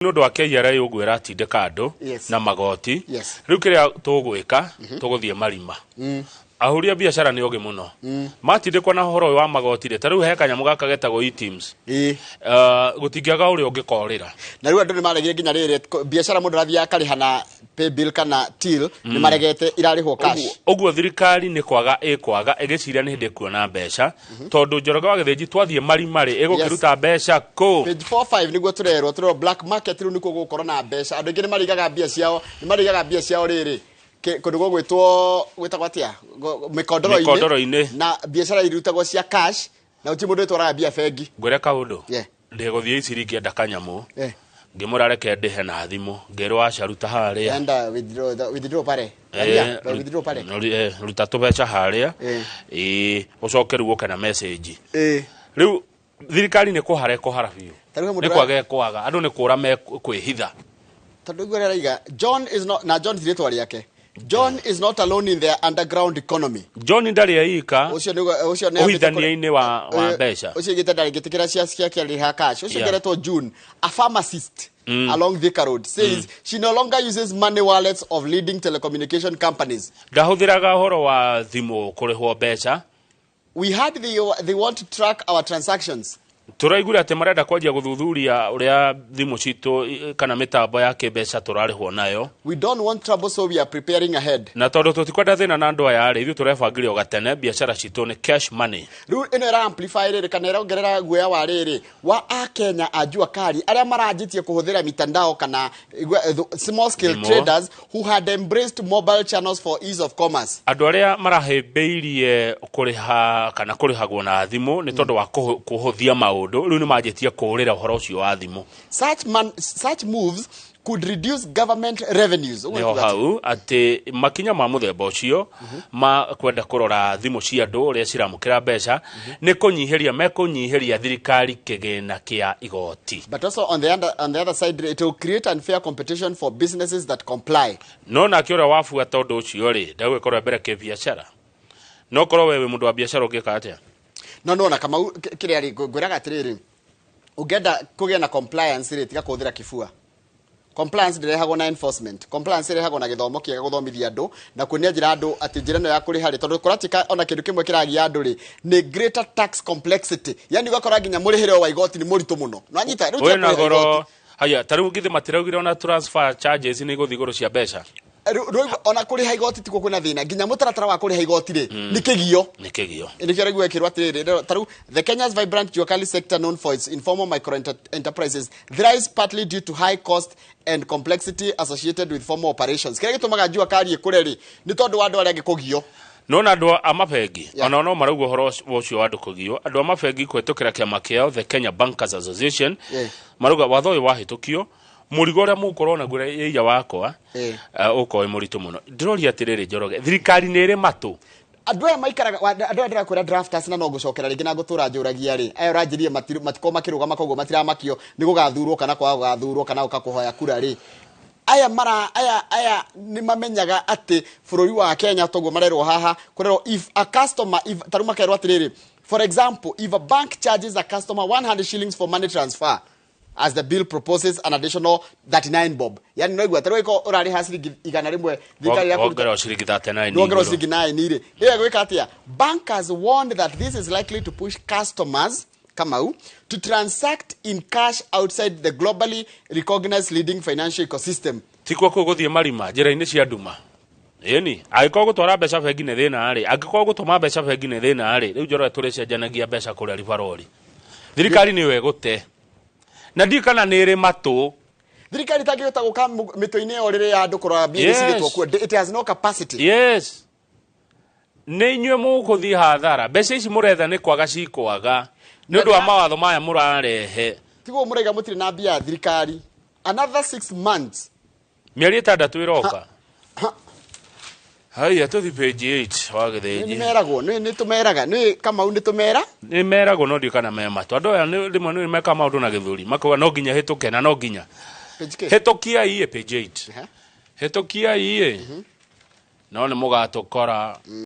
No ndo akeyara yogwera tindeka andu na magoti riu kiria tugwika tuguthie marima ahuria biashara ni oge muno matindikwa na horo wa magoti ri tariu he kanyamu gaka getagwo e-teams gutingiaga uri ungikorira na riu andu ni maregire nginya riri biashara mundu rathia karihana pay bill kana till ni maregete irarihwo cash oguo thirikari ni kwaga igiciria ni hindi kuona mbeca tondu njoroga wa githinji twathie marima ri igukiruta mbeca ku page 45 niguo turerwo black market riu nikuo gukoro na mbeca andu ingi ni marigaga bia ciao riri kundu gwitagwo atia mikondoro-ini na biashara irutagwo cia cash na uti mundu twaraga bia bengi ngwire kaundu ndiguthie iciringi enda kanyamu ngimurareke ndihe na thimu ngirwo acaruta haria enda withdraw pare ruta tubeca haria ucoke riu uke na message riu thirikari ni kuhara biu ni kwaga andu ni kura me kwihitha tondu igore raiga John thiritwa riake John is not alone in the underground economy. John ndari aika uhithania-ini wa mbeca ucio gitendari gitikira cia kiariha cash ucio geretwo June a pharmacist along Thika Road says she no longer uses money wallets of leading telecommunication companies. Ndahuthiraga horo wa thimu kurihwo mbeca. We heard they want to track our transactions. Turaigura ati marenda kwanjia guthuthuria uria thimu citu kana mitambo ya kimbeca turarihwo nayo. We don't want trouble, so we are preparing ahead. Na tondu tutikwenda thina na andu aya ri ithu turebangire gatene biashara citu ni cash money. Riu ino era amplify riri kana era ongerera guoya wa riri wa Akenya ajua kari aria maranjitie kuhuthira mitandao kana small scale traders who had embraced mobile channels for ease of commerce. Andu aria marahimbiirie kuriha kana kurihagwo na thimu ni tondu wa kuhuthia riu ni majetia kũũrĩra uhoro ucio wa thimu. Such moves could reduce government revenues. Nio hau ati makinya ma muthemba ucio ma kwenda kurora thimu cia andu uria ciramukira mbeca ni kunyihiria thirikari kigina kia igoti. But also on the other side it will create unfair competition for businesses that comply. No na kiora wafu atondu ucio ri ndagwikora mbere ke biashara no korwo wewe mundu wa biashara ungika atia no na kama kiria ri ngwiraga atiriri ungenda kugia na compliance ri tiga kuthira kifua. Compliance ndirehagwo na enforcement. Compliance irehagwo na githomo kiega guthomithia andu na kunia njira andu ati njira no ya kuriha ri tondu kuratika ona kindu kimwe kiragia andu ri ni greater tax complexity. Yani ugakora nginya murihire wa igoti ni muritu muno. No anyita riu na goro haya tariu ngithi matiraugire ona transfer charges ni guthigoro cia mbeca ona kuriha igoti tiko kuna thina nginya mutaratara wa kuriha igoti ri ni kigio ni kio regwe kirwa tiriri taru the Kenya's vibrant locally sector known for its informal micro enterprises thrives partly due to high cost and complexity associated with formal operations kile gitumaga njua kari kureri ni tondu wa andu aria ngikugio no na andu amafengi ona no maraugo horo ucio andu kugio andu amafengi kwetukira kiama kiao the Kenya Bankers Association marauga watho uyu wahitukio murigo ria mukorona gura yeya wakwa uko muritu muno ndiroria atiriri njoroge thirikari ni iri matu andu aya maikaraga andu aya kwira drafters na no gucokera ringi na gutura njuragia ri ayo ranjirie matiko makirugama koguo matiramakio ni gugathurwo kana kwa gugathurwo kana ukakuhoya kura ri aya ni mamenyaga ati bururi wa Kenya toguo marerwo haha kurero if a customer taruma kairwo atiriri for example if a bank charges a customer 100 shillings for money transfer as the bill proposes an additional 39 bob. Yani no igwa tariko urari hasiri igana rimwe thikari ya kuongera shiringi 39 ni ongera shiringi 9 ire ile gwika atia bankers warned that this is likely to push customers to transact in cash outside the globally recognized leading financial ecosystem. Tikwa kuguthie marima njira-ini cia nduma yeni agiko gutwara mbeca bengi ne thina ari agiko gutuma mbeca bengi ne thina ari riu njoro turicenjanagia mbeca kuria ribarori thirikari ni we gute na ndikana nere matu thirikari tangihota guka mito-ini yo riri ya andu kurora bia cigitwo ku it has no capacity. Ni inywe mukuthi hathara mbeca ici muretha ni kwaga cikwaga ni undu wa mawatho maya murarehe tigo muraiga mutire na bia thirikari another 6 months mieri 6 iroka haya tuthi page 8 wa githinji ni meragwo ni tumeraga ni kama ni tumera ni meragwo no ndikana mema tondu aya ni rimwe ni meka maundu na githuri makauga no nginya hituke na no nginya hitukia iye page 8 hitukia iye no ni mugatukora